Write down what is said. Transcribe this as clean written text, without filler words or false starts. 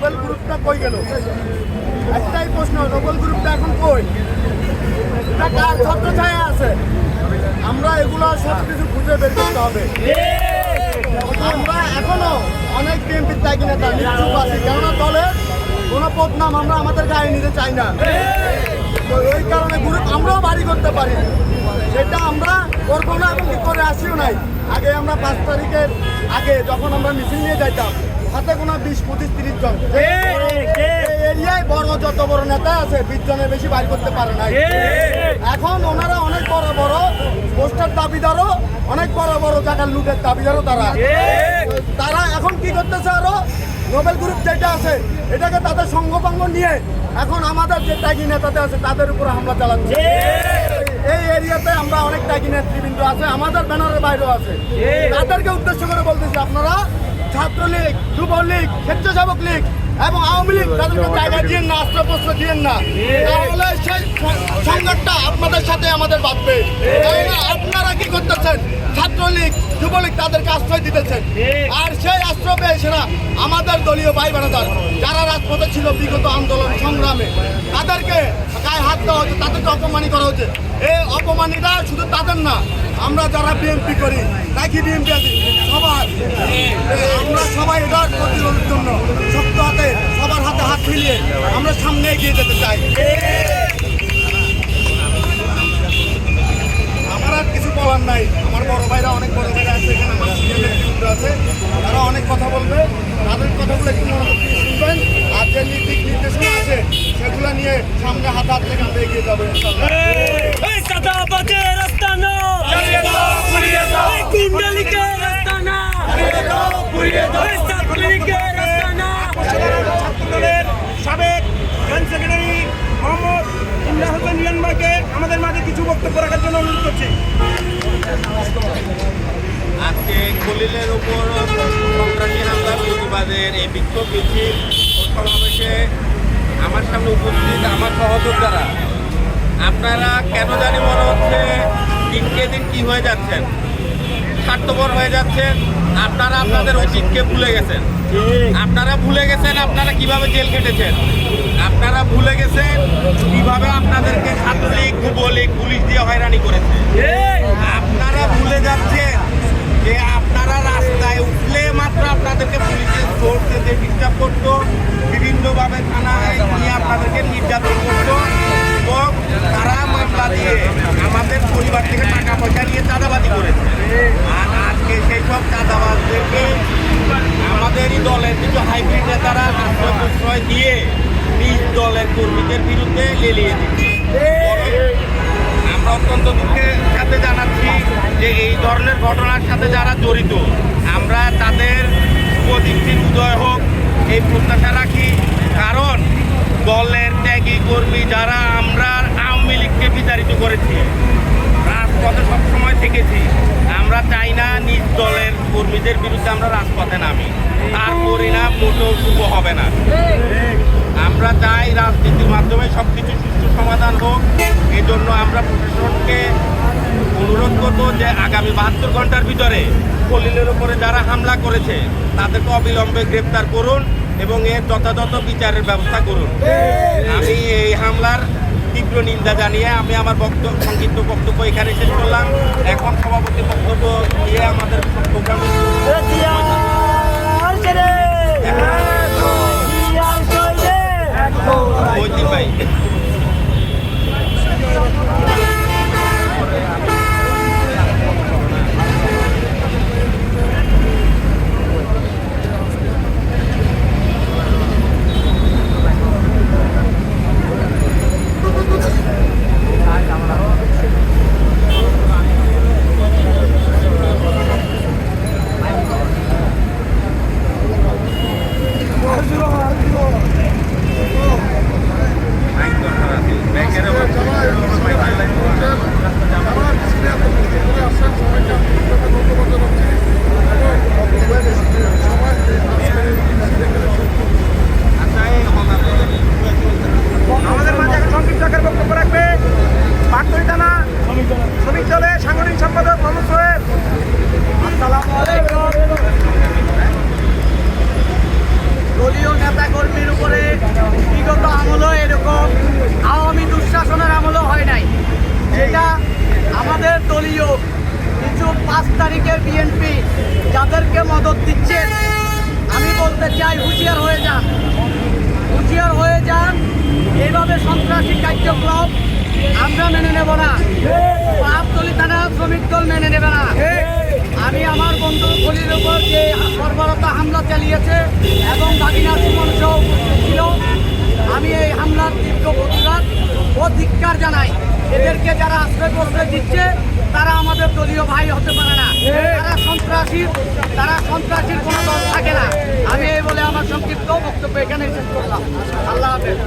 Nobel গ্রুপটা কই গেল? একটাই প্রশ্ন, নোবেল গ্রুপটা এখন কই? এটা কার ছত্রছায়া আছে? আমরা এগুলো সব কিছু খুঁজে বের করতে হবে। আমরা এখনো অনেক বিএনপির ত্যাগী নেতা নিশ্চুপ আছি, কেননা দলের কোনো বদনাম আমরা আমাদের গায়ে নিতে চাই না। তো এই কারণে গ্রুপ আমরাও বাড়ি করতে পারি, সেটা আমরা করবো না এবং কি করে আসিও নাই। আগে আমরা 5 তারিখের আগে যখন আমরা মিছিল নিয়ে যাইতাম, হাতে কোনো 20, 25, 30 জন এরিয়ায় বড় যত বড় নেতা আছে 20 জনের বেশি বাইর করতে পারে নাই। এখন ওনারা অনেক বড় বড় পোস্টার দাবিদারও, অনেক বড় বড় জায়গার লুটের দাবিদারও তারা এখন কি করতেছে? আরো নোবেল গ্রুপ যেটা আছে এটাকে তাদের সঙ্গভঙ্গ নিয়ে এখন আমাদের যে ত্যাগী নেতাতে আছে তাদের উপর হামলা চালাচ্ছে। এই এরিয়াতে আমরা অনেক ত্যাগী নেতৃবৃন্দ আছে, আমাদের ব্যানারের বাইরেও আছে। তাদেরকে উদ্দেশ্য করে বলতেছি, আপনারা ছাত্রলীগ, যুবলীগ, স্বেচ্ছাসেবক লীগ এবং আওয়ামী লীগ তাদেরকে জায়গা দিয়েন না, অস্ত্রশস্ত্র দিয়েন না, তাহলে সেই সংঘাতটা আপনাদের সাথে আমাদের বাঁধবে। আপনারা কি করতেছেন? ছাত্রলীগ, যুবলীগ তাদেরকে আশ্রয় দিতেছেন, আর সেই আশ্রয় পেয়ে সেরা আমাদের দলীয় ভাই বোনেরা যারা রাজপথে ছিল বিগত আন্দোলন সংগ্রামে, তাদেরকে গায়ে হাত দেওয়া হচ্ছে, তাদেরকে অপমানি করা হচ্ছে। এই অপমানিটা শুধু তাদের না, আমরা যারা বিএনপি করি, নাকি বিএনপি আছি, সবার আমরা সবাই এটার প্রতিরোধের জন্য শক্ত হাতে সবার হাতে হাত মিলিয়ে আমরা সামনে এগিয়ে যেতে চাই। আমার আর কিছু বলার নাই, আমার বড় ভাইরা, অনেক বড় ভাইরা আছে এখানে, আমার সিনিয়র নেতৃবৃন্দ আছে, তারা অনেক কথা বলবে, তাদের কথাগুলো একটু মনোযোগ দিয়ে শুনবেন। আর যে নীতিক নির্দেশনা আছে সেগুলো নিয়ে সামনে হাত হাত থেকে আমরা এগিয়ে যাবো ইনশাআল্লাহ। সাবেক জয়েন্ট সেক্রেটারি মোহাম্মদ ইমরান হোসেন রিয়ান ভাইকে আমাদের মাঝে কিছু বক্তব্য রাখার জন্য অনুরোধ করছি। আজকে খলিলের উপর সন্ত্রাসী হামলার প্রতিবাদের এই বিক্ষোভ মিছিল ও সমাবেশে আমার সামনে উপস্থিত আমার সহযোদ্ধারা, আপনারা কেন জানি মনে হচ্ছে দিনকে দিন কি হয়ে যাচ্ছেন, স্বার্থপর হয়ে যাচ্ছেন। আপনারা আপনাদের অতীতকে ভুলে গেছেন, আপনারা ভুলে গেছেন আপনারা কিভাবে জেল কেটেছেন, আপনারা ভুলে গেছেন কিভাবে আপনাদেরকে ছাত্রলীগ, যুবলীগ, পুলিশ দিয়ে হয়রানি করেছে। আপনারা ভুলে যাচ্ছেন যে আপনারা রাস্তায় উঠলে মাত্র আপনাদেরকে পুলিশের ধরতে যে ডিস্টার্ব করতো, বিভিন্নভাবে থানায় নিয়ে আপনাদেরকে নির্যাতন করতো এবং তারা মামলা দিয়ে আমাদের পরিবার থেকে টাকা পয়সা নিয়ে চাঁদাবাজি করেছে। আর আজকে সেই সব চাঁদাবাজদেরকে আমাদেরই দলের কিছু হাইব্রিড নেতারা আশ্রয় দিয়ে নিজ দলের কর্মীদের বিরুদ্ধে লেলিয়ে দিচ্ছে। আমরা অত্যন্ত দুঃখের সাথে জানাচ্ছি যে এই ধরনের ঘটনার সাথে যারা জড়িত, আমরা তাদের শুভদৃষ্টির উদয় হোক এই প্রত্যাশা রাখি। কারণ দলের ত্যাগী কর্মী যারা আমরা আওয়ামী লীগকে বিতাড়িত করেছি, রাজপথে সবসময় থেকেছি, আমরা চাই না নিজ দলের কর্মীদের বিরুদ্ধে আমরা রাজপথে নামি, তার পরিণাম মোটেও শুভ হবে না। আমরা চাই রাজনীতির মাধ্যমে সব কিছু সুষ্ঠু সমাধান হোক। এই জন্য আমরা প্রশাসনকে অনুরোধ করব যে আগামী 72 ঘন্টার ভিতরে খলিলের উপরে যারা হামলা করেছে তাদেরকে অবিলম্বে গ্রেপ্তার করুন এবং এর যথাযথ বিচারের ব্যবস্থা করুন। আমি এই হামলার তীব্র নিন্দা জানিয়ে আমি আমার সংক্ষিপ্ত বক্তব্য এখানে শেষ করলাম। এখন সভাপতি বক্তব্য দিয়ে আমাদের প্রোগ্রাম ভাই। দলীয় নেতা কর্মীর উপরে বিগত আমলও এরকম আওয়ামী দুঃশাসনের আমলও হয় নাই। যেটা আমাদের দলীয় কিছু 5 তারিখের বিএনপি যাদেরকে মদত দিচ্ছেন, আমি বলতে চাই হুঁশিয়ার হয়ে যান, হুঁশিয়ার হয়ে যান। এইভাবে সন্ত্রাসী কার্যক্রম আমরা মেনে নেব না। পাহাড়তলী থানা শ্রমিক দল মেনে নেবে না। আমি আমার বন্ধু খলির উপর যে বর্বরতা হামলা চালিয়েছে এবং ভাগিনা সুমন সহ উপস্থিত ছিল, আমি এই হামলার তীব্র প্রতিবাদ ও ধিক্কার জানাই। এদেরকে যারা আশ্রয় প্রশ্রয় দিচ্ছে তারা আমাদের দলীয় ভাই হতে পারে না। তারা সন্ত্রাসীর কোনো দল থাকে না। আমি এই বলে আমার সংক্ষিপ্ত বক্তব্য এখানে শেষ করলাম। আল্লাহ হাফেজ।